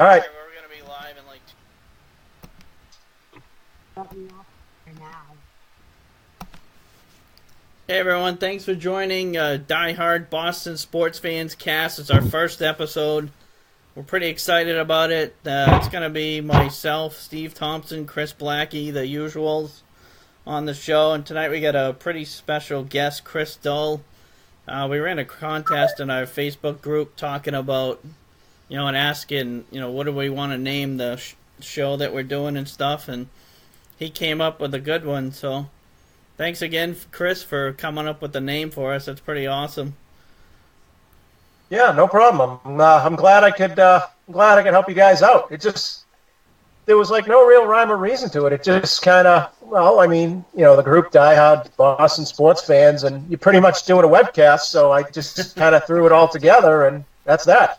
All right. We're gonna be live in like. Hey everyone, thanks for joining Diehard Boston Sports Fans Cast. It's our first episode. We're pretty excited about it. It's gonna be myself, Steve Thompson, Chris Blackie, the usuals on the show, and tonight we got a pretty special guest, Chris Dull. We ran a contest in our Facebook group talking about, and asking, what do we want to name the show that we're doing and stuff, and he came up with a good one. So, thanks again, Chris, for coming up with the name for us. It's pretty awesome. Yeah, no problem. I'm glad I could. Glad I could help you guys out. It just there was like no real rhyme or reason to it. It just kind of the group Diehard Boston Sports Fans, and you're pretty much doing a webcast. So I just kind of threw it all together, and that's that.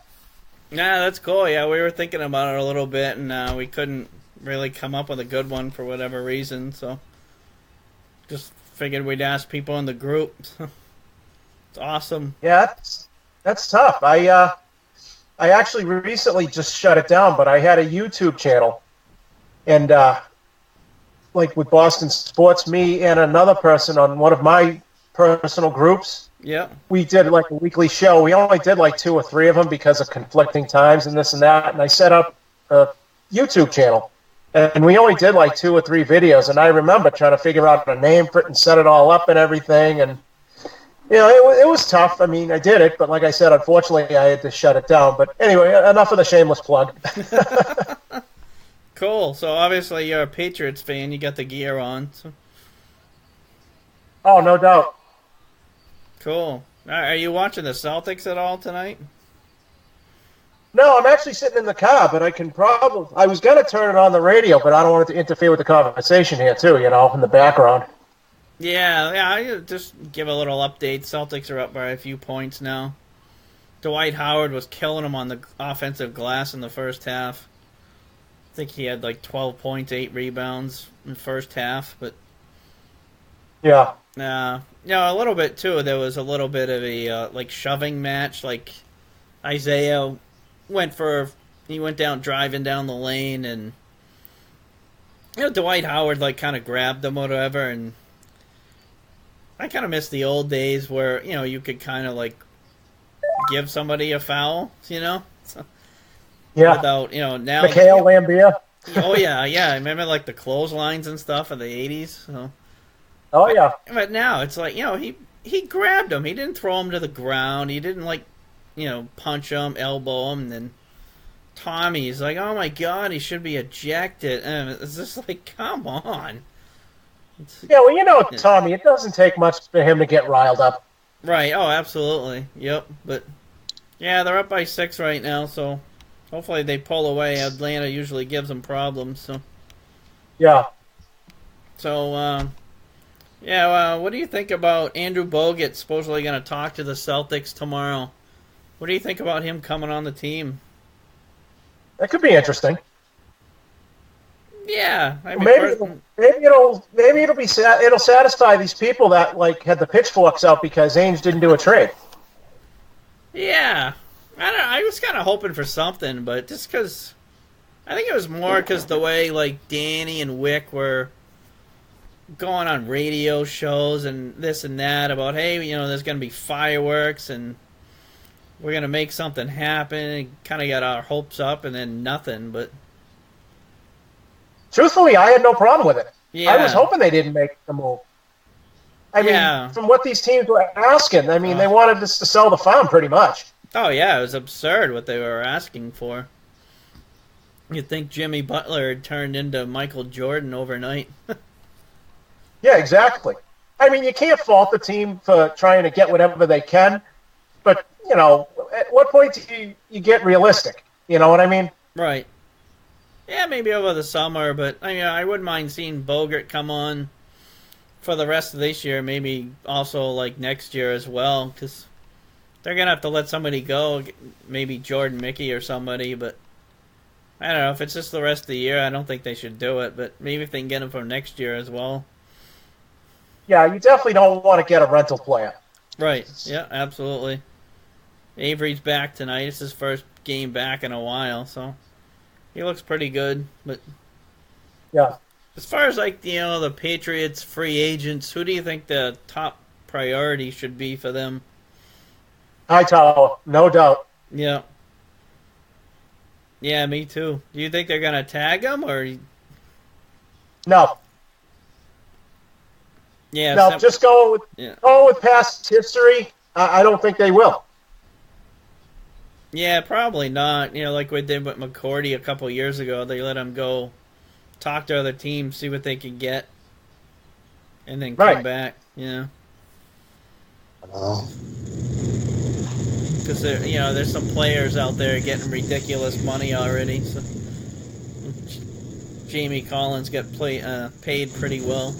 Yeah, that's cool. Yeah, we were thinking about it a little bit, and we couldn't really come up with a good one for whatever reason. So, just figured we'd ask people in the group. It's awesome. Yeah, that's tough. I actually recently just shut it down, but I had a YouTube channel, and like with Boston Sports, me and another person on one of my personal groups. Yeah. We did like a weekly show. We only did like 2 or 3 of them because of conflicting times and this and that. And I set up a YouTube channel, and we only did like 2 or 3 videos. And I remember trying to figure out a name for it and set it all up and everything. And it was tough. I mean, I did it, but like I said, unfortunately, I had to shut it down. But anyway, enough of the shameless plug. Cool. So obviously you're a Patriots fan. You got the gear on. So. Oh, no doubt. Cool. Are you watching the Celtics at all tonight? No, I'm actually sitting in the car, but I was going to turn it on the radio, but I don't want it to interfere with the conversation here, too, in the background. Yeah, I just give a little update. Celtics are up by a few points now. Dwight Howard was killing them on the offensive glass in the first half. I think he had like 12 points, 8 rebounds in the first half, but... Yeah. A little bit too. There was a little bit of a shoving match. Like Isaiah went down driving down the lane, and Dwight Howard kind of grabbed him or whatever. And I kind of miss the old days where you could kind of give somebody a foul, so, yeah. Without now. Mikhail Lambia. Oh yeah. I remember the clotheslines and stuff of the '80s. So. Oh, yeah. But now it's he grabbed him. He didn't throw him to the ground. He didn't punch him, elbow him. And then Tommy's like, oh my God, he should be ejected. And it's just come on. Tommy, it doesn't take much for him to get riled up. Right. Oh, absolutely. Yep. But yeah, they're up by 6 right now. So hopefully they pull away. Atlanta usually gives them problems. So. Yeah. So. Yeah, what do you think about Andrew Bogut supposedly going to talk to the Celtics tomorrow? What do you think about him coming on the team? That could be interesting. Yeah, I mean, maybe it'll be it'll satisfy these people that had the pitchforks out because Ainge didn't do a trade. Yeah, I was kind of hoping for something, but just because I think it was more because the way Danny and Wick were going on radio shows and this and that about, hey, there's going to be fireworks and we're going to make something happen, and kind of got our hopes up, and then nothing. But truthfully, I had no problem with it. Yeah. I was hoping they didn't make the move. I mean, from what these teams were asking, they wanted us to sell the farm pretty much. Oh, yeah, it was absurd what they were asking for. You'd think Jimmy Butler had turned into Michael Jordan overnight. Yeah, exactly. I mean, you can't fault the team for trying to get whatever they can, but, at what point do you get realistic? You know what I mean? Right. Yeah, maybe over the summer, but I wouldn't mind seeing Bogert come on for the rest of this year, maybe also next year as well, because they're going to have to let somebody go, maybe Jordan Mickey or somebody, but I don't know. If it's just the rest of the year, I don't think they should do it, but maybe if they can get him for next year as well. Yeah, you definitely don't want to get a rental player. Right. Yeah, absolutely. Avery's back tonight. It's his first game back in a while, so He looks pretty good, but Yeah. as far as like the Patriots free agents, who do you think the top priority should be for them? Hightower, no doubt. Yeah, yeah, me too. Do you think they're gonna tag him or? No, Yeah, no, just go with past history. I don't think they will. Yeah, probably not. Like we did with McCourty a couple years ago, they let him go talk to other teams, see what they could get, and then come Right. back. Yeah. Oh. Because there's some players out there getting ridiculous money already. So Jamie Collins got paid pretty well.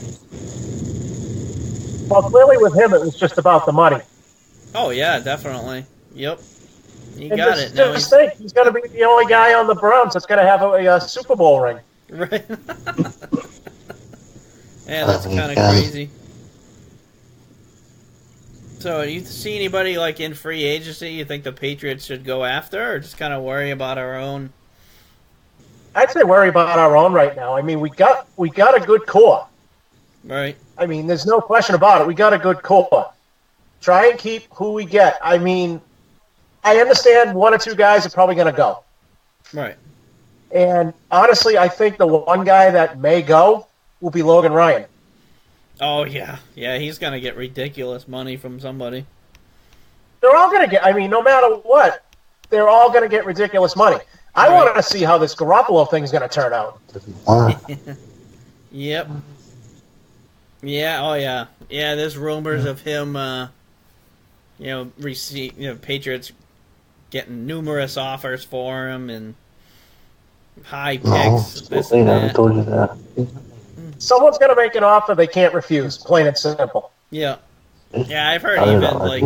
Well, clearly with him, it was just about the money. Oh yeah, definitely. Yep, he And got it. Now just think, he's going to be the only guy on the Browns that's going to have a Super Bowl ring. right. Yeah, that's kind of Yeah. crazy. So, you see anybody like in free agency you think the Patriots should go after, or just kind of worry about our own? I'd say worry about our own right now. I mean, we got a good core. Right. I mean, there's no question about it. We got a good core. Try and keep who we get. I mean, I understand one or two guys are probably going to go. Right. And honestly, I think the one guy that may go will be Logan Ryan. Oh yeah, yeah. He's gonna get ridiculous money from somebody. They're all going to get, I mean, no matter what, they're all going to get ridiculous money. I Right. want to see how this Garoppolo thing's going to turn out. Yep. Yeah. Oh yeah. Yeah. There's rumors of him. Patriots getting numerous offers for him and high picks. This They and never that. told you that. Someone's going to make an offer they can't refuse, plain and simple. Yeah. Yeah, I've heard I don't even know. like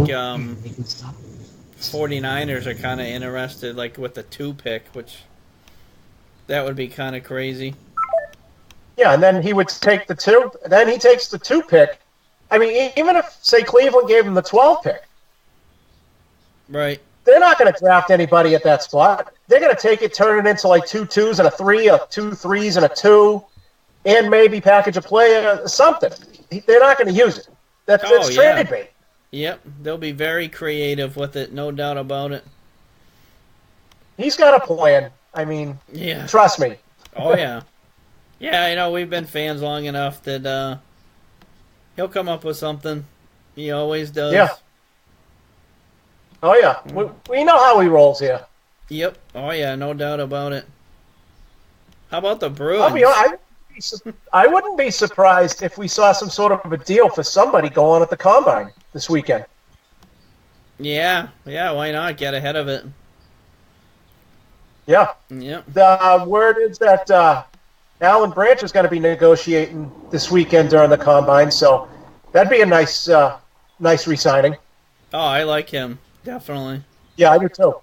49ers are kind of interested, like with the 2 pick, which that would be kind of crazy. Yeah, and then he would take the 2. Then he takes the 2 pick. I mean, even if, say, Cleveland gave him the 12 pick, Right. they're not going to draft anybody at that spot. They're going to take it, turn it into like 2 2s and a 3, or 2 3s and a 2, and maybe package a player, something. They're not going to use it. That's Oh, yeah. trade bait. Yep. They'll be very creative with it, no doubt about it. He's got a plan. I mean, Yeah. trust me. Oh yeah. Yeah, we've been fans long enough that he'll come up with something. He always does. Yeah. Oh, yeah. We know how he rolls here. Yep. Oh yeah, no doubt about it. How about the Bruins? I'll be honest, I wouldn't be surprised if we saw some sort of a deal for somebody going at the Combine this weekend. Yeah, why not get ahead of it? Yeah. Yep. The word is that Alan Branch is going to be negotiating this weekend during the Combine, so that'd be a nice re-signing. Oh, I like him. Definitely. Yeah, I do too.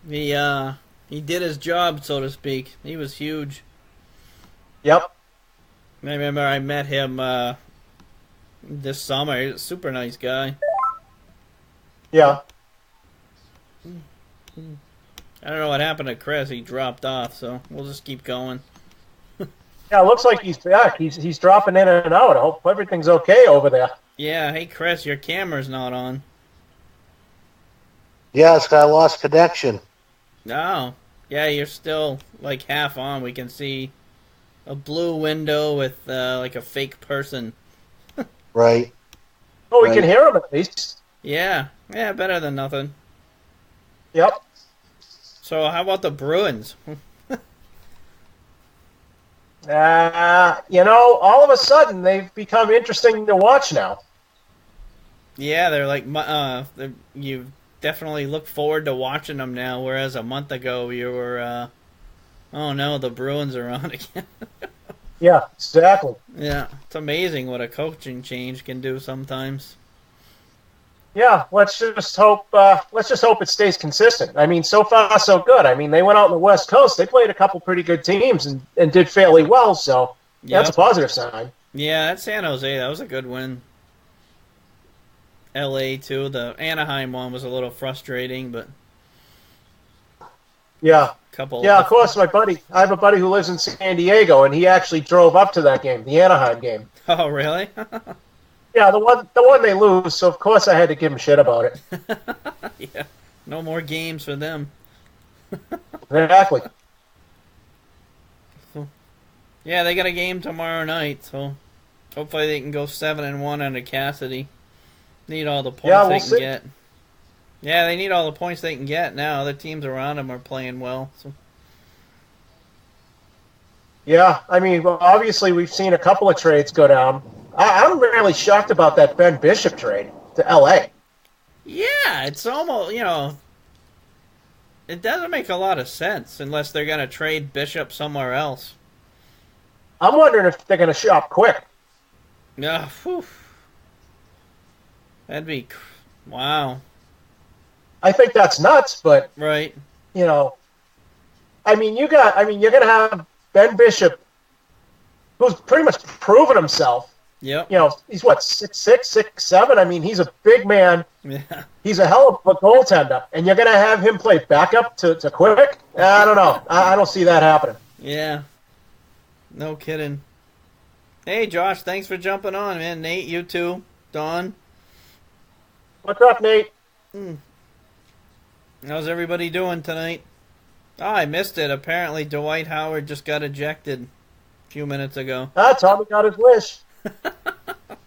He did his job, so to speak. He was huge. Yep. I remember I met him this summer. He's a super nice guy. Yeah. I don't know what happened to Chris. He dropped off, so we'll just keep going. Yeah, it looks like he's back. He's dropping in and out. I hope everything's okay over there. Yeah, hey Chris, your camera's not on. Yeah, it's got a lost connection. No. Yeah, you're still like half on. We can see a blue window with like a fake person. Right. Oh, we Right. can hear him at least. Yeah, better than nothing. Yep. So how about the Bruins? All of a sudden they've become interesting to watch now. Yeah, they're like you definitely look forward to watching them now, whereas a month ago you were oh no, the Bruins are on again. Yeah, exactly. Yeah, it's amazing what a coaching change can do sometimes. Yeah, let's just hope it stays consistent. I mean, so far so good. I mean, they went out on the West Coast. They played a couple pretty good teams and did fairly well. So that's a positive sign. Yeah, that's San Jose. That was a good win. LA too. The Anaheim one was a little frustrating, but Yeah. Couple. Yeah, of course, I have a buddy who lives in San Diego, and he actually drove up to that game, the Anaheim game. Oh, really? Yeah, the one they lose, so of course I had to give him shit about it. Yeah. No more games for them. Exactly. Yeah, they got a game tomorrow night, so hopefully they can go 7-1 under Cassidy. Need all the points they can get. Yeah, they need all the points they can get now. Other teams around them are playing well. So. Yeah, I mean, well, obviously we've seen a couple of trades go down. I'm really shocked about that Ben Bishop trade to L.A. Yeah, it's almost, it doesn't make a lot of sense unless they're going to trade Bishop somewhere else. I'm wondering if they're going to shop quick. Yeah, whew. That'd be, wow. I think that's nuts, but Right. you're going to have Ben Bishop, who's pretty much proven himself. Yep. He's what, 6'6", 6'7"? I mean, he's a big man. Yeah. He's a hell of a goaltender, and you're going to have him play backup to Quick? I don't know. I don't see that happening. Yeah. No kidding. Hey, Josh, thanks for jumping on, man. Nate, you too. Don. What's up, Nate? How's everybody doing tonight? Oh, I missed it. Apparently, Dwight Howard just got ejected a few minutes ago. Tommy got his wish.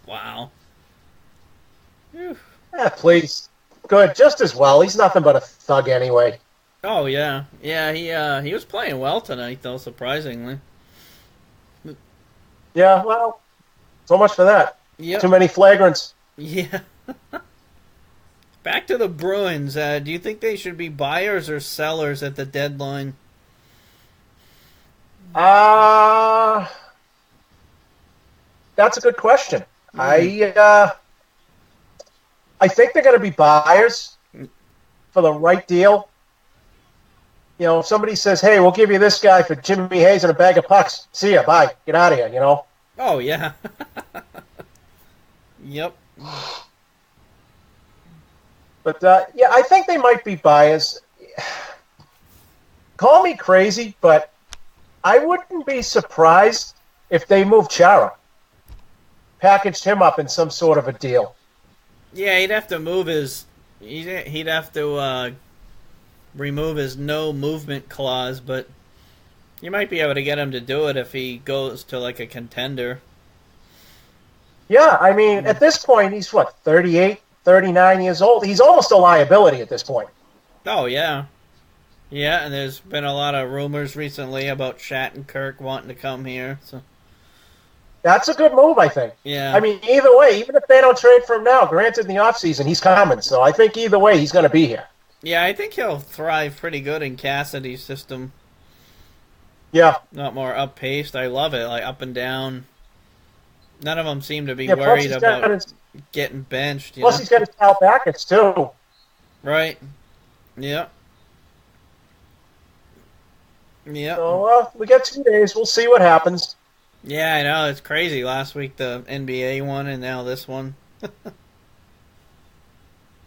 Wow. Whew. Please. Good, just as well. He's nothing but a thug anyway. Oh, yeah. Yeah, he was playing well tonight, though, surprisingly. Yeah, well, so much for that. Yep. Too many flagrants. Yeah. Back to the Bruins. Do you think they should be buyers or sellers at the deadline? That's a good question. I think they're going to be buyers for the right deal. If somebody says, "Hey, we'll give you this guy for Jimmy Hayes and a bag of pucks," see ya, bye, get out of here. Oh yeah. Yep. But I think they might be buyers. Call me crazy, but I wouldn't be surprised if they moved Chara, packaged him up in some sort of a deal. Yeah, he'd have to move his. He'd have to remove his no movement clause, but you might be able to get him to do it if he goes to like a contender. Yeah, I mean, at this point, he's what, 38, 39 years old? He's almost a liability at this point. Oh, yeah. Yeah, and there's been a lot of rumors recently about Shattenkirk wanting to come here. So that's a good move, I think. Yeah. I mean, either way, even if they don't trade for him now, granted in the offseason, he's coming. So I think either way, he's going to be here. Yeah, I think he'll thrive pretty good in Cassidy's system. Yeah. Not more up-paced. I love it, like up and down. None of them seem to be worried about getting benched. Plus, he's got his Cal Backets, too. Right. Yep. Yep. So, we got 2 days. We'll see what happens. Yeah, I know. It's crazy. Last week, the NBA one, and now this one.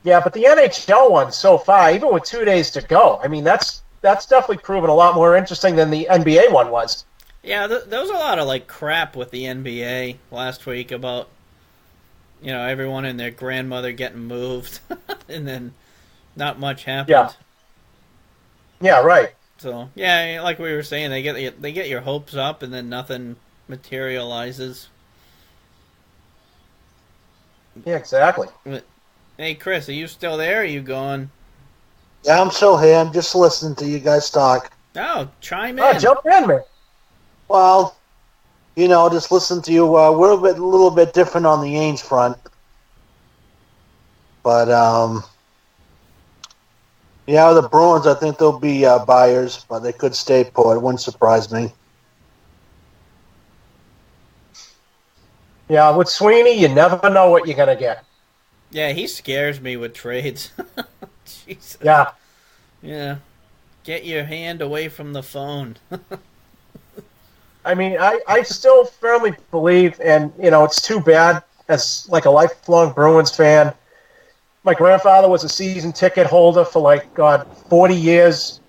Yeah, but the NHL one so far, even with 2 days to go, I mean, that's definitely proven a lot more interesting than the NBA one was. Yeah, there was a lot of like crap with the NBA last week about, everyone and their grandmother getting moved, and then not much happened. Yeah. Yeah, right. So yeah, like we were saying, they get your hopes up, and then nothing materializes. Yeah, exactly. But, hey, Chris, are you still there? Or are you gone? Yeah, I'm still here. I'm just listening to you guys talk. Oh, chime in. Jump in, man. Well, just listen to you. We're a little bit different on the Ainge front. But, the Bruins, I think they'll be buyers, but they could stay put. It wouldn't surprise me. Yeah, with Sweeney, you never know what you're going to get. Yeah, he scares me with trades. Jesus. Yeah. Yeah. Get your hand away from the phone. I mean, I still firmly believe, and, it's too bad as, like, a lifelong Bruins fan. My grandfather was a season ticket holder for, 40 years.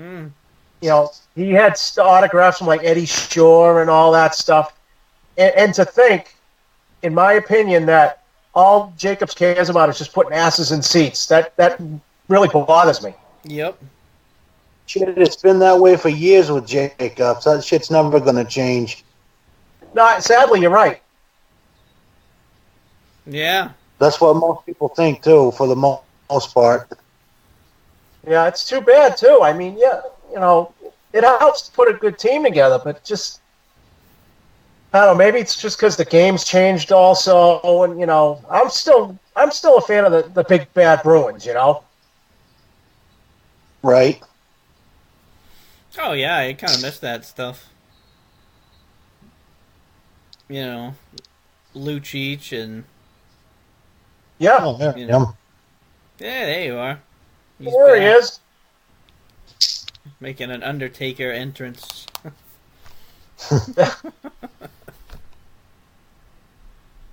he had autographs from like Eddie Shore and all that stuff. And to think, in my opinion, that all Jacobs cares about is just putting asses in seats. That really bothers me. Yep. Shit, it's been that way for years with Jacobs. That shit's never going to change. No, sadly, you're right. Yeah. That's what most people think, too, for the most part. Yeah, it's too bad, too. I mean, yeah, it helps to put a good team together, but just, I don't know, maybe it's just because the game's changed also, and, I'm still a fan of the big bad Bruins, Right. Oh, yeah, I kind of miss that stuff. Lucic and... Yeah. Oh, yeah. Yeah, there you are. He's there back. he is. Making an Undertaker entrance.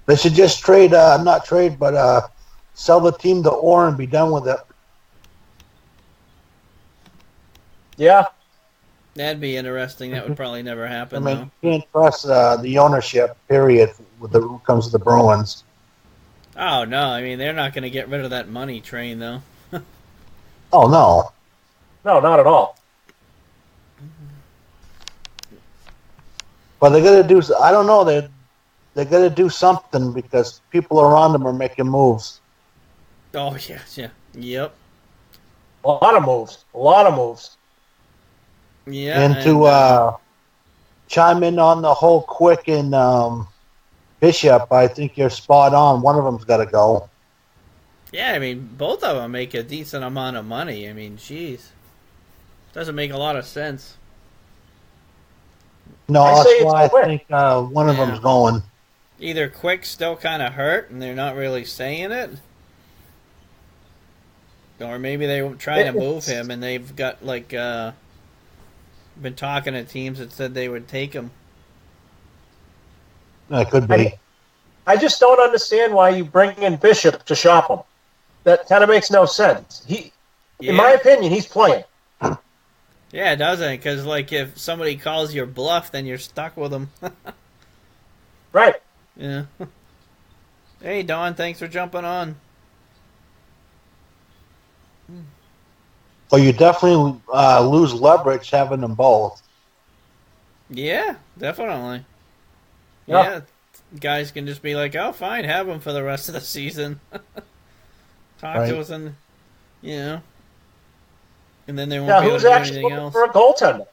They should just sell the team to Orr and be done with it. Yeah. That'd be interesting. That would probably never happen, though. You can't trust the ownership, period, when it comes to the Bruins. Oh, no. I mean, they're not going to get rid of that money train, though. Oh, no. No, not at all. But they're going to do... I don't know. They're going to do something because people around them are making moves. Oh, yeah. Yep. A lot of moves. Yeah. And to chime in on the whole Quick and Bishop, I think you're spot on. One of them's got to go. Yeah, I mean, both of them make a decent amount of money. I mean, jeez. Doesn't make a lot of sense. No, that's why I think one of them's going. Either Quick's still kind of hurt and they're not really saying it, or maybe they were trying to move him and they've got, been talking to teams that said they would take him. That could be. I just don't understand why you bring in Bishop to shop him. That kind of makes no sense. In my opinion, he's playing. Yeah, it doesn't, because, if somebody calls your bluff, then you're stuck with them. Right. Yeah. Hey, Don, thanks for jumping on. Well, you definitely lose leverage having them both. Yeah, definitely. Yeah. Guys can just be like, oh, fine, have them for the rest of the season. Talk to us and, and then they won't be able to do anything else. For a goaltender?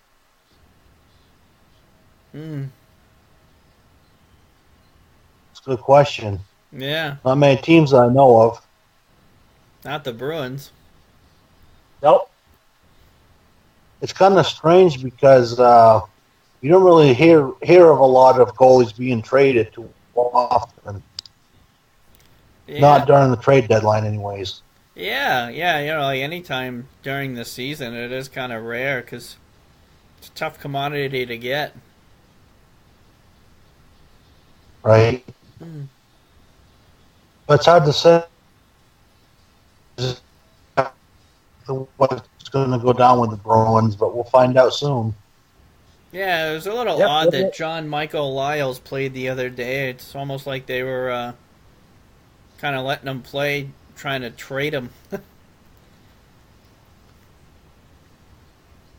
It's a good question. Yeah. Not many teams I know of. Not the Bruins. Nope. It's kind of strange because you don't really hear of a lot of goalies being traded too often. Yeah. Not during the trade deadline, anyways. Yeah, anytime during the season, it is kind of rare because it's a tough commodity to get. Right. But it's hard to say what's going to go down with the Bruins, but we'll find out soon. Yeah, it was a little odd that John Michael Lyles played the other day. It's almost like they were kind of letting him play, trying to trade him.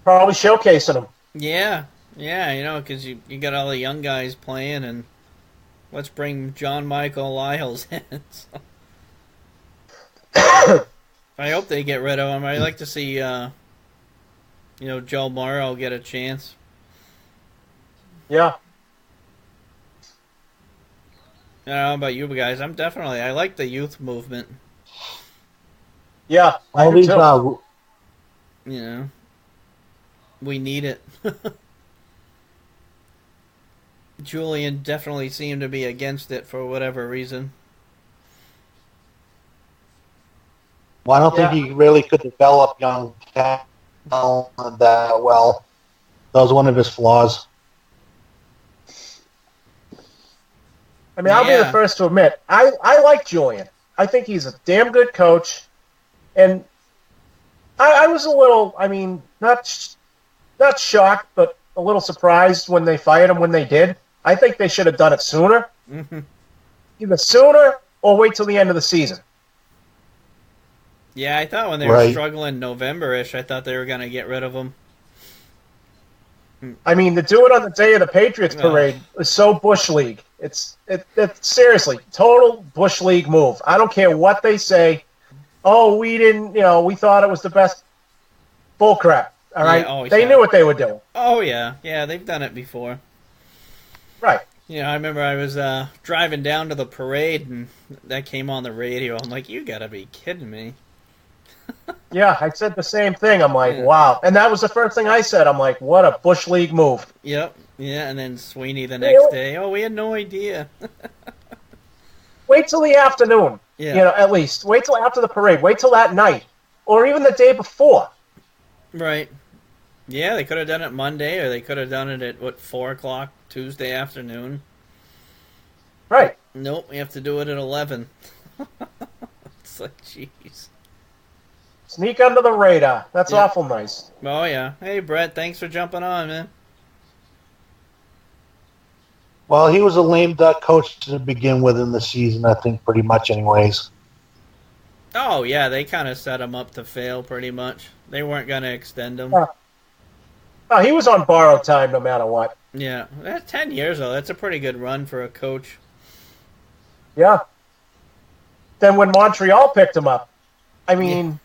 Probably showcasing him. Yeah, because you got all the young guys playing, and let's bring John Michael Lyles in. I hope they get rid of him. I'd like to see, Joe Morrow get a chance. Yeah. I don't know about you guys. I like the youth movement. Yeah, I do too. We need it. Julian definitely seemed to be against it for whatever reason. Well, I don't think he really could develop young talent that well. That was one of his flaws. I mean, I'll be the first to admit, I like Julian. I think he's a damn good coach. And I was a little, not not shocked, but a little surprised when they fired him when they did. I think they should have done it sooner. Mm-hmm. Either sooner or wait till the end of the season. Yeah, I thought when they were struggling November-ish, I thought they were going to get rid of him. I mean, to do it on the day of the Patriots parade is so Bush League. It's seriously total Bush League move. I don't care what they say. Oh, we didn't, we thought it was the best. Bull crap. All right, they knew what they were doing. Oh yeah, they've done it before. Right. I remember I was driving down to the parade and that came on the radio. I'm like, you gotta be kidding me. Yeah, I said the same thing. I'm like, wow. And that was the first thing I said. I'm like, what a Bush League move. Yep. Yeah, and then Sweeney the next day. Oh, we had no idea. Wait till the afternoon. Yeah. At least. Wait till after the parade. Wait till that night. Or even the day before. Right. Yeah, they could have done it Monday, or they could have done it at, 4 o'clock Tuesday afternoon. Right. Nope, we have to do it at 11. It's like, jeez. Sneak under the radar. That's awful nice. Oh, yeah. Hey, Brett, thanks for jumping on, man. Well, he was a lame duck coach to begin with in the season, I think, pretty much anyways. Oh, yeah, they kind of set him up to fail pretty much. They weren't going to extend him. Oh, he was on borrowed time no matter what. Yeah, that's 10 years, though. That's a pretty good run for a coach. Yeah. Then when Montreal picked him up, I mean,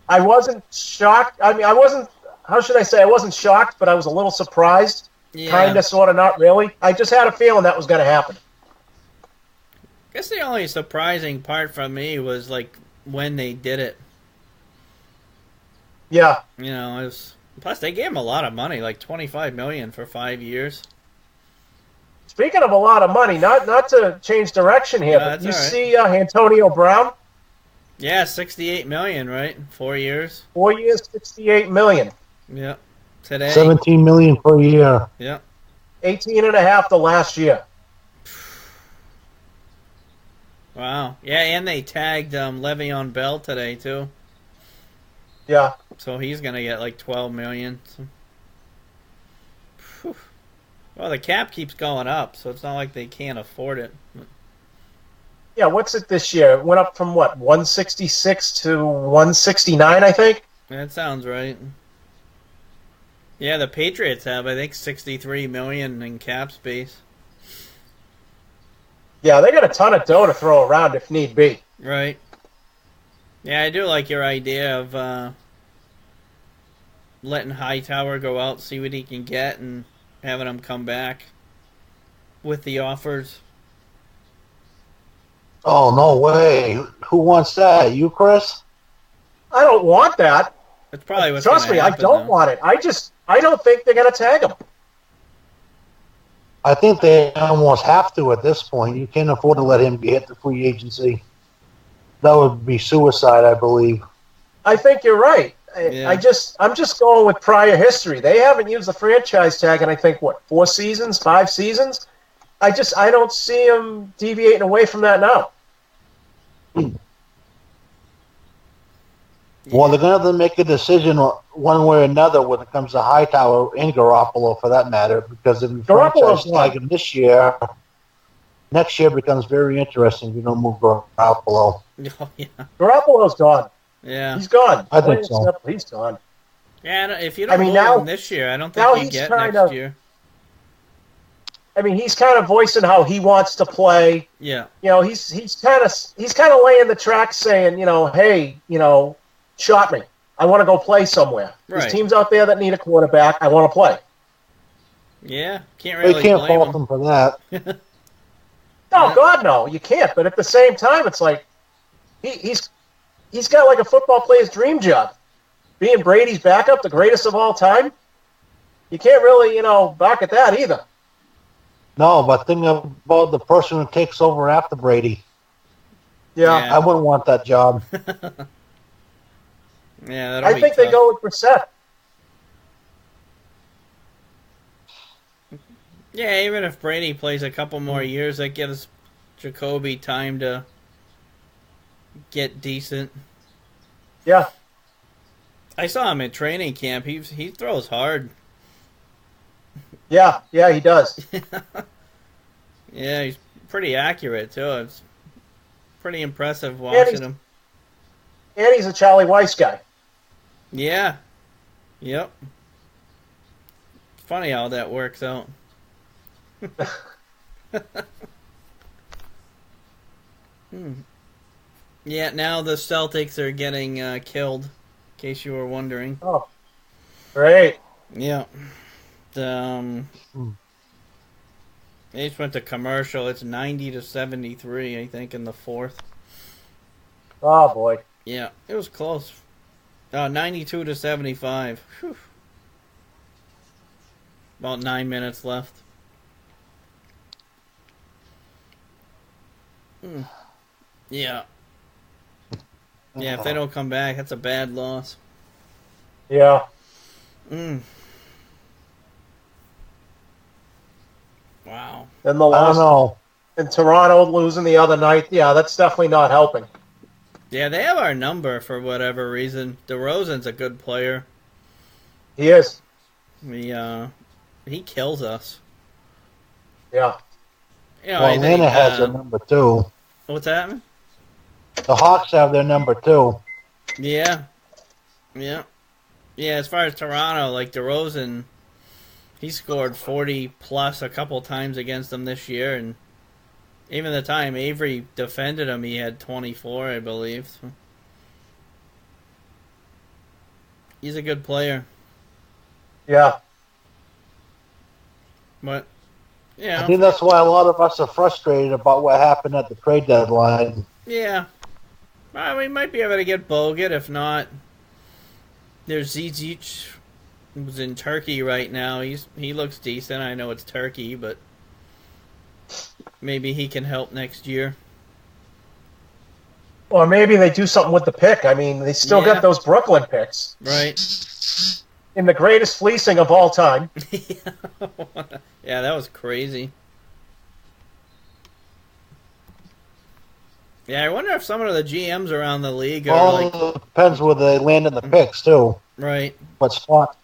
I wasn't shocked. I mean, I wasn't, how should I say, I wasn't shocked, but I was a little surprised. Yeah. Kind of, sort of, not really. I just had a feeling that was going to happen. I guess the only surprising part for me was, like, when they did it. Yeah. It was... Plus, they gave him a lot of money, like $25 million for 5 years. Speaking of a lot of money, not to change direction here, but you see Antonio Brown? Yeah, $68 million, right? 4 years. 4 years, $68 million. Yep. Today. $17 million per year. Yep. 18.5 the last year. Wow. Yeah, and they tagged Le'Veon Bell today too. Yeah. So he's gonna get like $12 million. So. Well, the cap keeps going up, so it's not like they can't afford it. Yeah, what's it this year? It went up from what, 166 to 169, I think? That sounds right. Yeah, the Patriots have, I think, $63 million in cap space. Yeah, they got a ton of dough to throw around if need be. Right. Yeah, I do like your idea of letting Hightower go out, see what he can get, and having him come back with the offers. Oh, no way. Who wants that? You, Chris? I don't want that. That's probably what's Trust me, I don't want it. I don't think they're going to tag him. I think they almost have to at this point. You can't afford to let him hit the free agency. That would be suicide, I believe. I think you're right. Yeah. I'm just going with prior history. They haven't used the franchise tag in, I think, 4 seasons, 5 seasons? I don't see him deviating away from that now. Well, they're going to have to make a decision one way or another when it comes to Hightower and Garoppolo, for that matter, because if you franchise tag him this year, next year becomes very interesting if you don't move Garoppolo. Oh, yeah. Garoppolo's gone. Yeah. He's gone. I think so. He's gone. Yeah, if you don't move him this year, I don't think you get next year. I mean, he's kind of voicing how he wants to play. Yeah. He's kind of laying the tracks saying, hey, shot me. I want to go play somewhere. Right. There's teams out there that need a quarterback. I want to play. Yeah, can't really They can't blame fault him for that. No, God, no, you can't. But at the same time, it's like he's got like a football player's dream job. Being Brady's backup, the greatest of all time, you can't really, back at that either. No, but think about the person who takes over after Brady. Yeah. I wouldn't want that job. Yeah, I think they go with Brissett. Yeah, even if Brady plays a couple more years, that gives Jacoby time to get decent. Yeah. I saw him at training camp. He throws hard. Yeah, he does. Yeah, he's pretty accurate too. It's pretty impressive And watching him. he's a Charlie Weiss guy. Yeah. Yep. Funny how that works out. Yeah, now the Celtics are getting killed, in case you were wondering. Oh, great. Yeah. They just went to commercial. It's 90-73, I think, in the fourth. Oh, boy. Yeah, it was close. 92-75. Whew. About 9 minutes left. Yeah. Yeah, if they don't come back, that's a bad loss. Yeah. Wow. And the I don't loss know. in Toronto losing the other night, yeah, that's definitely not helping. Yeah, they have our number for whatever reason. DeRozan's a good player. He is. He kills us. Yeah. You know, Well, Atlanta has their number 2. What's that? The Hawks have their number 2. Yeah. Yeah. Yeah, as far as Toronto, like DeRozan, he scored 40 plus a couple times against them this year, and even the time Avery defended him, he had 24, I believe. So he's a good player. Yeah. But, yeah. I think that's why a lot of us are frustrated about what happened at the trade deadline. Yeah. We might be able to get Bogut. If not, there's Zizic, who's in Turkey right now. He looks decent. I know it's Turkey, but maybe he can help next year. Or maybe they do something with the pick. I mean, they still got those Brooklyn picks. Right. In the greatest fleecing of all time. Yeah, that was crazy. Yeah, I wonder if some of the GMs around the league are Well, it depends where they land in the picks, too. Right. What spot?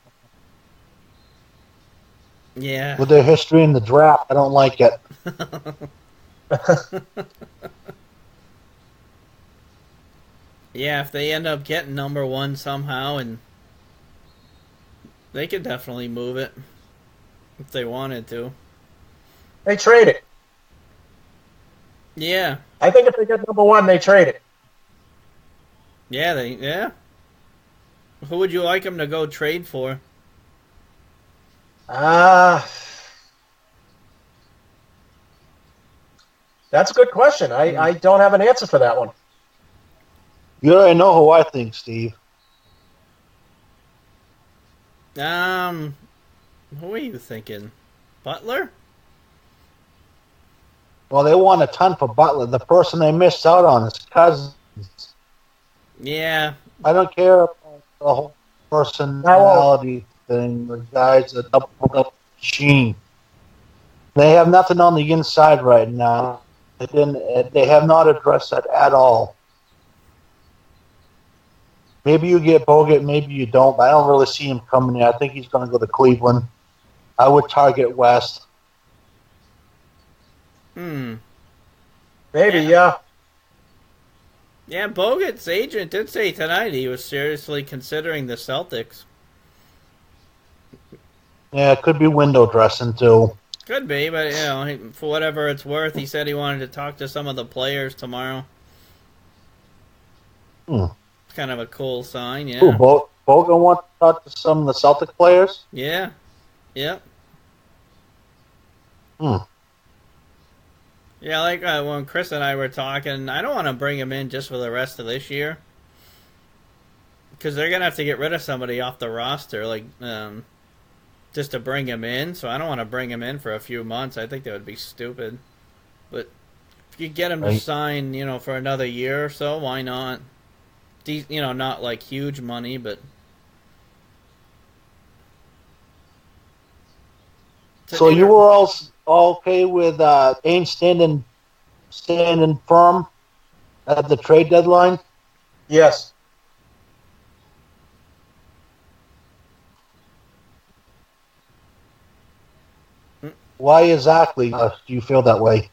Yeah. With their history in the draft, I don't like it. Yeah, if they end up getting number 1 somehow, and they could definitely move it if they wanted to. They trade it. Yeah. I think if they get number 1, they trade it. Yeah. Who would you like them to go trade for? That's a good question. I don't have an answer for that one. You already know who I think, Steve. Who are you thinking? Butler? Well, they want a ton for Butler. The person they missed out on is Cousins. Yeah. I don't care about the whole personality thing. The guy's a double-up machine. They have nothing on the inside right now. They have not addressed that at all. Maybe you get Bogut, maybe you don't, but I don't really see him coming in. I think he's going to go to Cleveland. I would target West. Maybe, yeah. Yeah, Bogut's agent did say tonight he was seriously considering the Celtics. Yeah, it could be window dressing, too. Could be, but, for whatever it's worth, he said he wanted to talk to some of the players tomorrow. It's kind of a cool sign, yeah. Ooh, Bogut wants to talk to some of the Celtic players? Yeah. Yep. Yeah, like when Chris and I were talking, I don't want to bring him in just for the rest of this year. Because they're going to have to get rid of somebody off the roster, just to bring him in. So I don't want to bring him in for a few months. I think that would be stupid. But if you get him to sign, for another year or so, why not? Not like huge money, but... So you were all okay with Ainge standing firm at the trade deadline? Yes. Why exactly do you feel that way?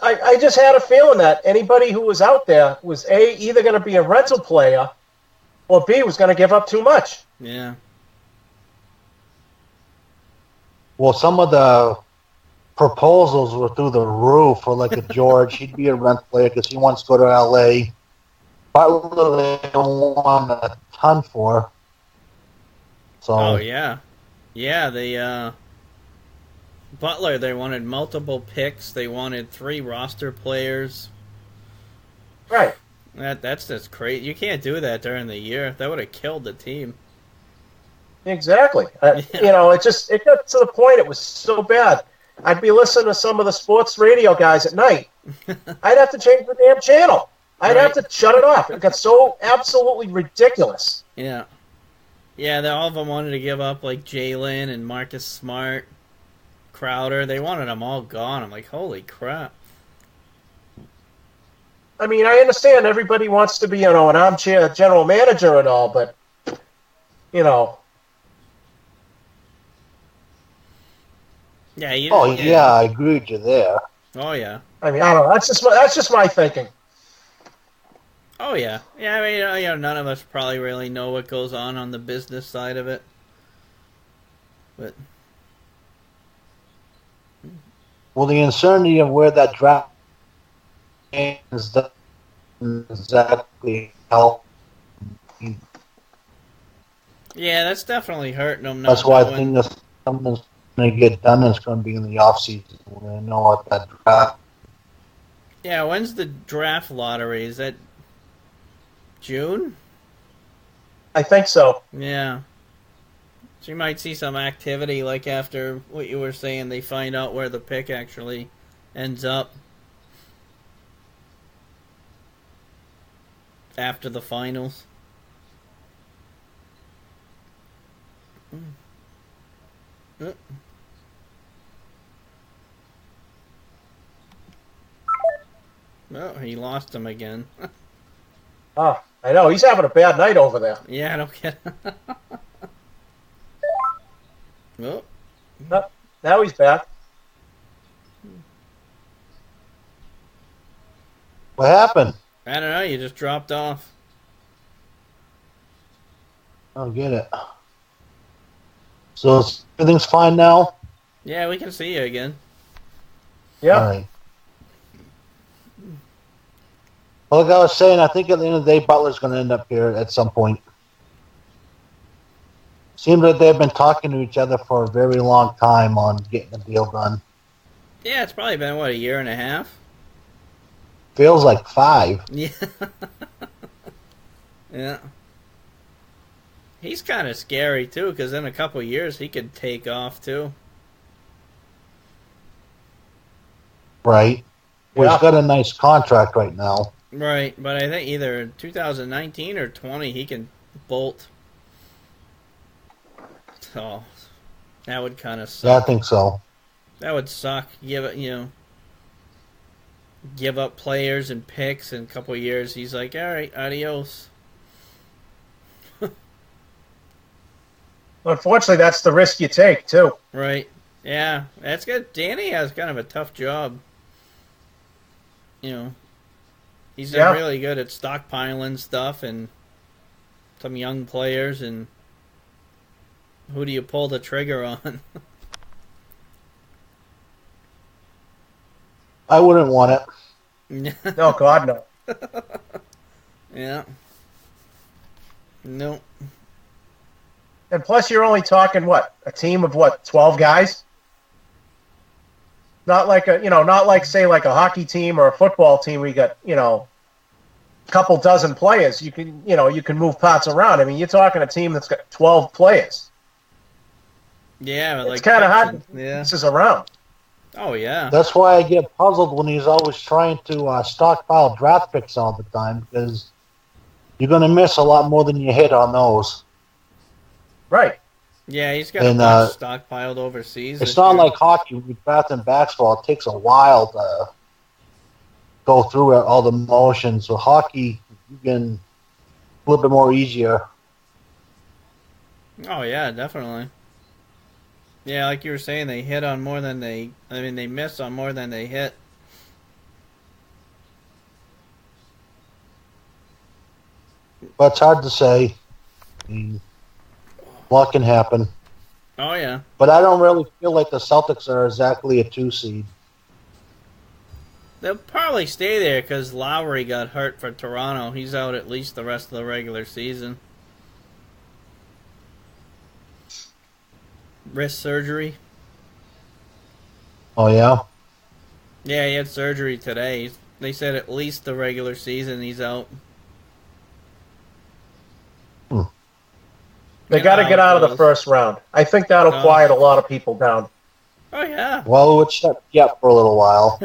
I just had a feeling that anybody who was out there was either going to be a rental player, or B, was going to give up too much. Yeah. Well, some of the proposals were through the roof for like a George. He'd be a rent player because he wants to go to L.A. Butler, they don't want a ton for. So. Oh, yeah. Yeah, Butler, they wanted multiple picks. They wanted 3 roster players. Right. That's just crazy. You can't do that during the year. That would have killed the team. Exactly. Yeah. It got to the point it was so bad. I'd be listening to some of the sports radio guys at night. I'd have to change the damn channel. I'd have to shut it off. It got so absolutely ridiculous. Yeah. Yeah, all of them wanted to give up like Jalen and Marcus Smart, Crowder. They wanted them all gone. I'm like, holy crap. I mean, I understand everybody wants to be, an armchair general manager and all, but, Yeah. I agree with you there. Oh yeah. I mean, I don't know. That's just my thinking. Oh yeah. Yeah. I mean, none of us probably really know what goes on the business side of it, but. Well, the uncertainty of where that draft is doesn't exactly help. Yeah, that's definitely hurting them. That's why I think that something's going to get done. It's going to be in the off season. We're going to know what that draft. Yeah, when's the draft lottery? Is that June? I think so. Yeah. So you might see some activity like after what you were saying, they find out where the pick actually ends up. After the finals. Oh, he lost him again. Oh, I know. He's having a bad night over there. Yeah, I don't get it. Oh. Now he's back. What happened? I don't know, you just dropped off. I don't get it. So everything's fine now? Yeah, we can see you again. Yeah. All right. Well, like I was saying, I think at the end of the day, Butler's going to end up here at some point. Seems like they've been talking to each other for a very long time on getting the deal done. Yeah, it's probably been, a year and a half? Feels like 5. Yeah. Yeah. He's kind of scary, too, because in a couple years he could take off, too. Right. Well, he's got a nice contract right now. Right, but I think either 2019 or 20 he can bolt. So, that would kind of suck. Yeah, I think so. That would suck. Give up players and picks in a couple of years. He's like, all right, adios. Unfortunately, that's the risk you take, too. Right. Yeah, that's good. Danny has kind of a tough job. He's really good at stockpiling stuff and some young players, and who do you pull the trigger on? I wouldn't want it. No, God, no. Yeah. No. And plus, you're only talking, a team of 12 guys? Not like say like a hockey team or a football team where you got, a couple dozen players. You can move parts around. I mean, you're talking a team that's got 12 players. Yeah, it's kind of hard. Yeah. This is around. Oh yeah. That's why I get puzzled when he's always trying to stockpile draft picks all the time, because you're going to miss a lot more than you hit on those. Right. Yeah, he's got a bunch stockpiled overseas. It's not like hockey with draft and basketball. It takes a while to go through all the motions. So hockey, you can a little bit more easier. Oh yeah, definitely. Yeah, like you were saying, they hit on more than they. I mean, they miss on more than they hit. But it's hard to say. I mean, what can happen? Oh yeah. But I don't really feel like the Celtics are exactly a 2 seed. They'll probably stay there because Lowry got hurt for Toronto. He's out at least the rest of the regular season. Wrist surgery. Oh yeah. Yeah, he had surgery today. They said at least the regular season he's out. They got to get out of the first round. I think that'll quiet a lot of people down. Oh, yeah. Well, it would shut you up for a little while.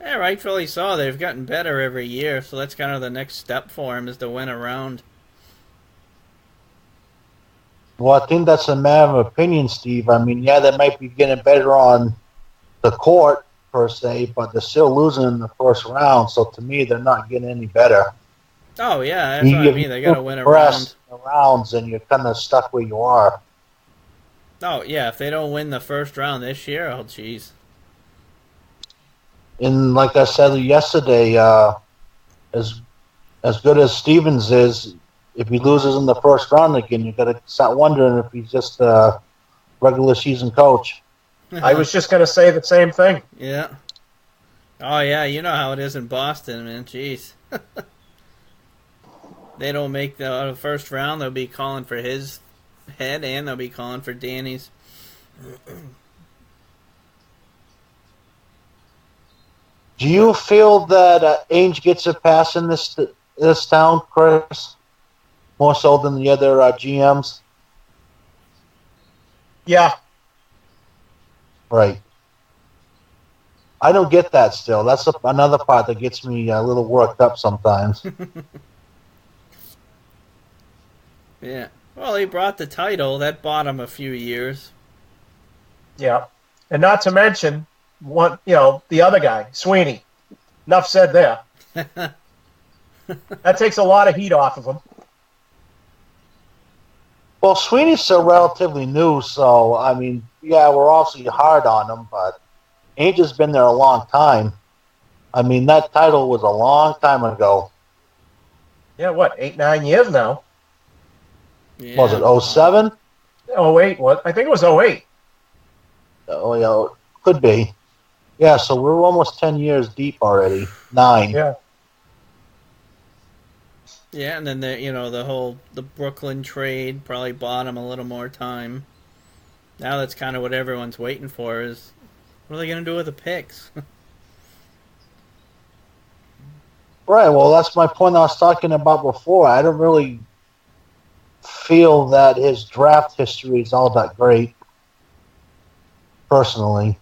Yeah, rightfully so. They've gotten better every year, so that's kind of the next step for him is to win a round. Well, I think that's a matter of opinion, Steve. I mean, yeah, they might be getting better on the court, per se, but they're still losing in the first round, so to me, they're not getting any better. Oh, yeah, that's what I mean. They got to win a round. Rounds, and you're kind of stuck where you are. Oh, yeah, if they don't win the first round this year, oh, jeez. And like I said yesterday, as good as Stevens is, if he loses in the first round again, you got to start wondering if he's just a regular season coach. I was just going to say the same thing. Yeah. Oh, yeah, you know how it is in Boston, man. Jeez. They don't make the first round, they'll be calling for his head, and they'll be calling for Danny's. Do you feel that Ainge gets a pass in this town, Chris? More so than the other GMs? Yeah. Right. I don't get that still. That's another part that gets me a little worked up sometimes. Yeah. Well, he brought the title. That bought him a few years. Yeah. And not to mention, the other guy, Sweeney. Enough said there. That takes a lot of heat off of him. Well, Sweeney's still relatively new, so, I mean, yeah, we're obviously hard on him, but Ainge has been there a long time. I mean, that title was a long time ago. Yeah, what, 8, 9 years now? Yeah. Was it 07? 08, what? I think it was 08. Oh, yeah, could be. Yeah, so we're almost 10 years deep already. 9. Yeah. Yeah, and then the Brooklyn trade probably bought him a little more time. Now that's kind of what everyone's waiting for is what are they going to do with the picks? Right, well, that's my point I was talking about before. I don't really feel that his draft history is all that great, personally.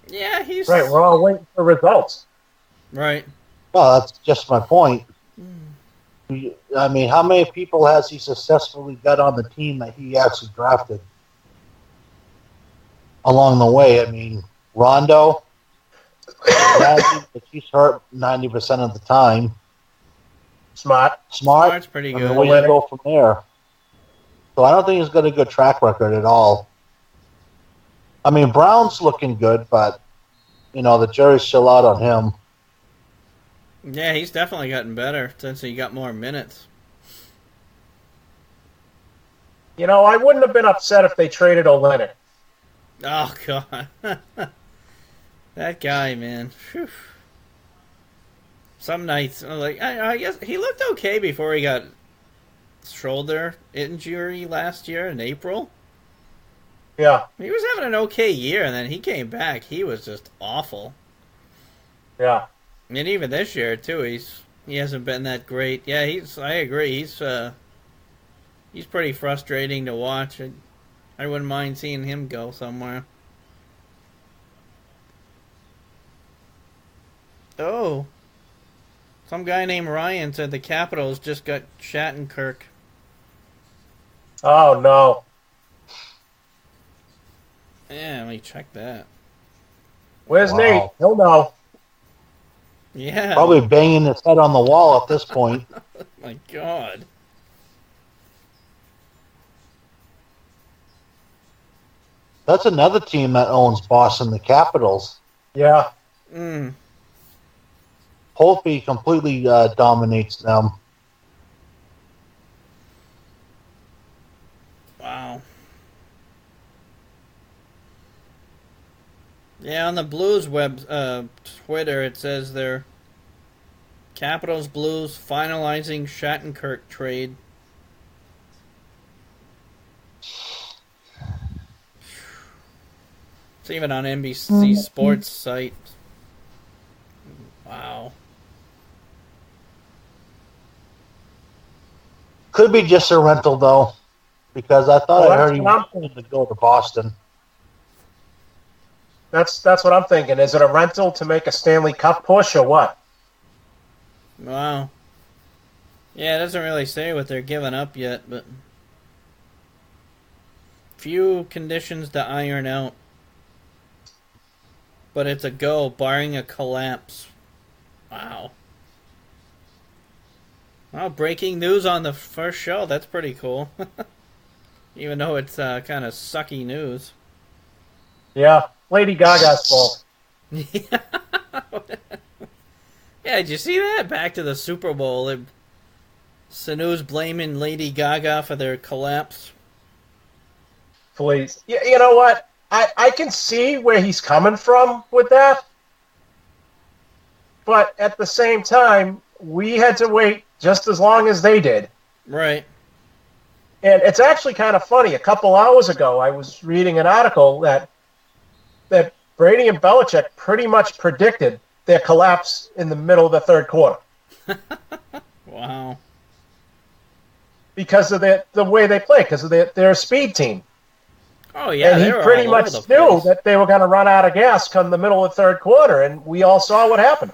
Yeah, he's... Right, we're all waiting for results. Right. Well, that's just my point. I mean, how many people has he successfully got on the team that he actually drafted along the way? I mean, Rondo, he's hurt 90% of the time. Smart's pretty good. Where do you go from there? So I don't think he's got a good track record at all. I mean, Brown's looking good, but, the jury's still out on him. Yeah, he's definitely gotten better since he got more minutes. I wouldn't have been upset if they traded Olynyk. Oh, God. That guy, man. Whew. Some nights, I guess he looked okay before he got shoulder injury last year in April. Yeah. He was having an okay year, and then he came back. He was just awful. Yeah. And even this year too, he hasn't been that great. Yeah, I agree. He's pretty frustrating to watch. I wouldn't mind seeing him go somewhere. Oh, some guy named Ryan said the Capitals just got Shattenkirk. Oh no. Yeah, let me check that. Where's Nate? He'll know. Yeah. Probably banging his head on the wall at this point. Oh my God. That's another team that owns Boston, the Capitals. Yeah. Holtby completely dominates them. Wow. Yeah, on the Blues Twitter, it says they're Capitals Blues finalizing Shattenkirk trade. It's even on NBC Sports site. Wow. Could be just a rental, though, because I thought I heard he wanted to go to Boston. That's what I'm thinking. Is it a rental to make a Stanley Cup push or what? Wow. Yeah, it doesn't really say what they're giving up yet, but few conditions to iron out. But it's a go, barring a collapse. Wow. Well, breaking news on the first show. That's pretty cool. Even though it's kind of sucky news. Yeah, Lady Gaga's fault. Yeah, did you see that? Back to the Super Bowl. Sanu's blaming Lady Gaga for their collapse. Please. You know what? I can see where he's coming from with that. But at the same time, we had to wait just as long as they did. Right. And it's actually kind of funny. A couple hours ago, I was reading an article that Brady and Belichick pretty much predicted their collapse in the middle of the third quarter. Wow. Because of the way they play, because of they're a speed team. Oh, yeah. And he pretty much knew that they were going to run out of gas come the middle of the third quarter, and we all saw what happened.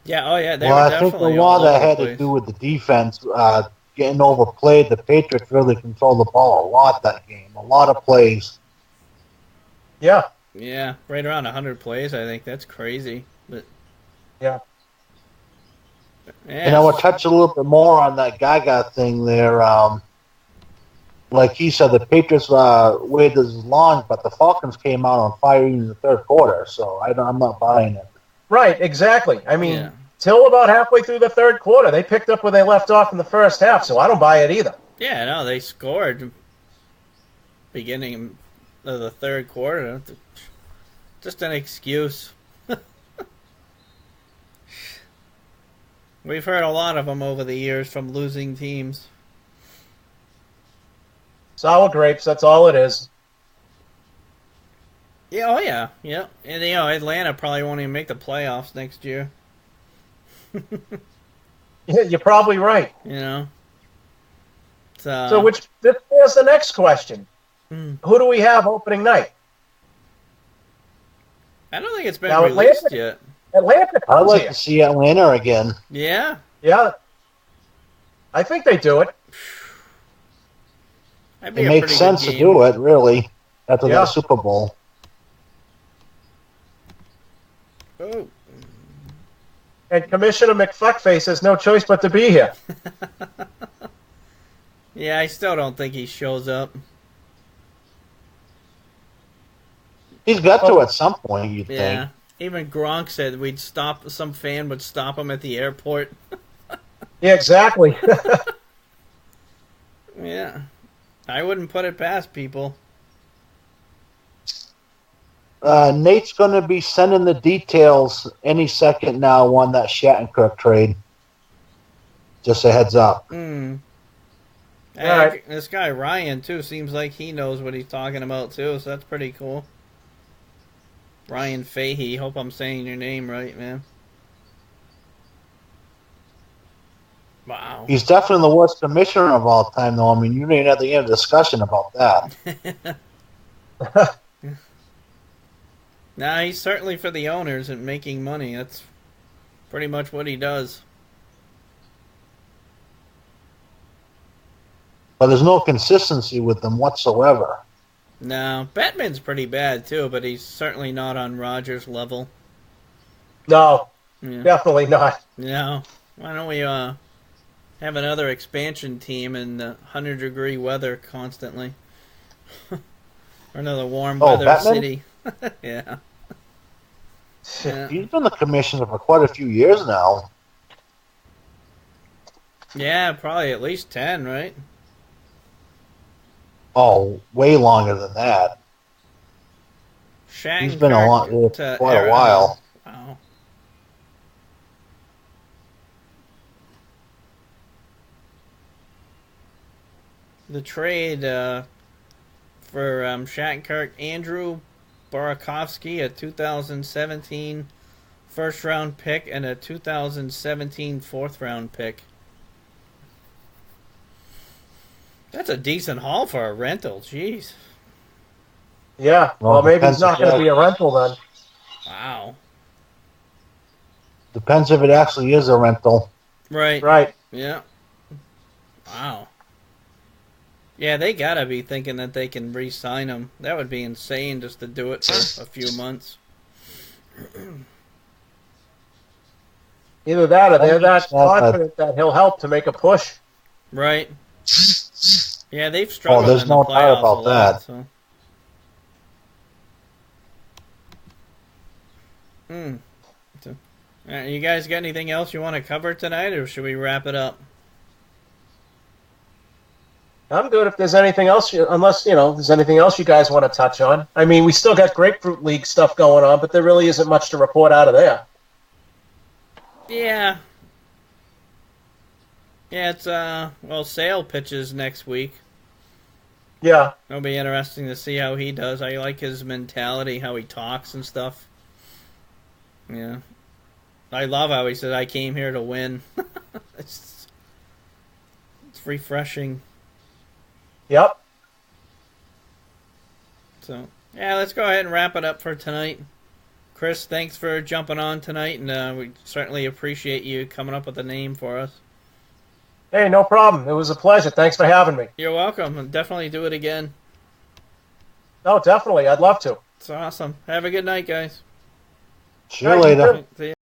Yeah, oh, yeah. I think a lot of that had to do with the defense getting overplayed. The Patriots really controlled the ball a lot that game. A lot of plays. Yeah. Yeah, right around 100 plays, I think. That's crazy. But yeah. And I would touch a little bit more on that Gaga thing there. Like he said, the Patriots waited as long, but the Falcons came out on fire in the third quarter, so I'm not buying it. Right, exactly. I mean, till about halfway through the third quarter, they picked up where they left off in the first half, so I don't buy it either. Yeah, no, they scored beginning of the third quarter. Just an excuse. We've heard a lot of them over the years from losing teams. Sour grapes, that's all it is. Yeah, oh yeah, yeah. And Atlanta probably won't even make the playoffs next year. Yeah, you're probably right. You know. So this is the next question. Who do we have opening night? I don't think it's been released yet. Atlanta I'd like to see Atlanta again. Yeah. Yeah. I think they do it. It makes sense to do it, really, after that Super Bowl. Oh. And Commissioner McFuckface has no choice but to be here. Yeah, I still don't think he shows up. He's got to at some point, you'd think. Yeah. Even Gronk said some fan would stop him at the airport. Yeah, exactly. Yeah. I wouldn't put it past people. Nate's going to be sending the details any second now on that Shattenkirk trade. Just a heads up. Right. This guy Ryan, too, seems like he knows what he's talking about, too, so that's pretty cool. Ryan Fahey. Hope I'm saying your name right, man. Wow. He's definitely the worst commissioner of all time, though. I mean, you didn't have the discussion about that. Nah, he's certainly for the owners and making money. That's pretty much what he does. But there's no consistency with them whatsoever. No, Batman's pretty bad, too, but he's certainly not on Rogers' level. No, definitely not. No. Why don't we have another expansion team in 100-degree weather constantly? Or another warm weather Batman? city. Yeah. Yeah. He's been the commissioner for quite a few years now. Yeah, probably at least 10, right? Oh, way longer than that. He's been quite a while. Wow. The trade for Shattenkirk, Andrew Burakovsky, a 2017 first-round pick, and a 2017 fourth-round pick. That's a decent haul for a rental. Jeez. Yeah. Well, maybe it's not going to be a rental then. Wow. Depends if it actually is a rental. Right. Right. Yeah. Wow. Yeah, they gotta be thinking that they can re-sign him. That would be insane just to do it for a few months. Either that or they're that confident that he'll help to make a push. Right. Yeah, they've struggled there's in the no playoffs doubt about a lot, that. So. You guys got anything else you want to cover tonight, or should we wrap it up? I'm good if there's anything else, unless, there's anything else you guys want to touch on. I mean, we still got Grapefruit League stuff going on, but there really isn't much to report out of there. Yeah. Yeah, it's, Sale pitches next week. Yeah. It'll be interesting to see how he does. I like his mentality, how he talks and stuff. Yeah. I love how he said, I came here to win. It's refreshing. Yep. So, yeah, let's go ahead and wrap it up for tonight. Chris, thanks for jumping on tonight, and we certainly appreciate you coming up with a name for us. Hey, no problem. It was a pleasure. Thanks for having me. You're welcome. And definitely do it again. Oh, definitely. I'd love to. It's awesome. Have a good night, guys. See you later. See ya.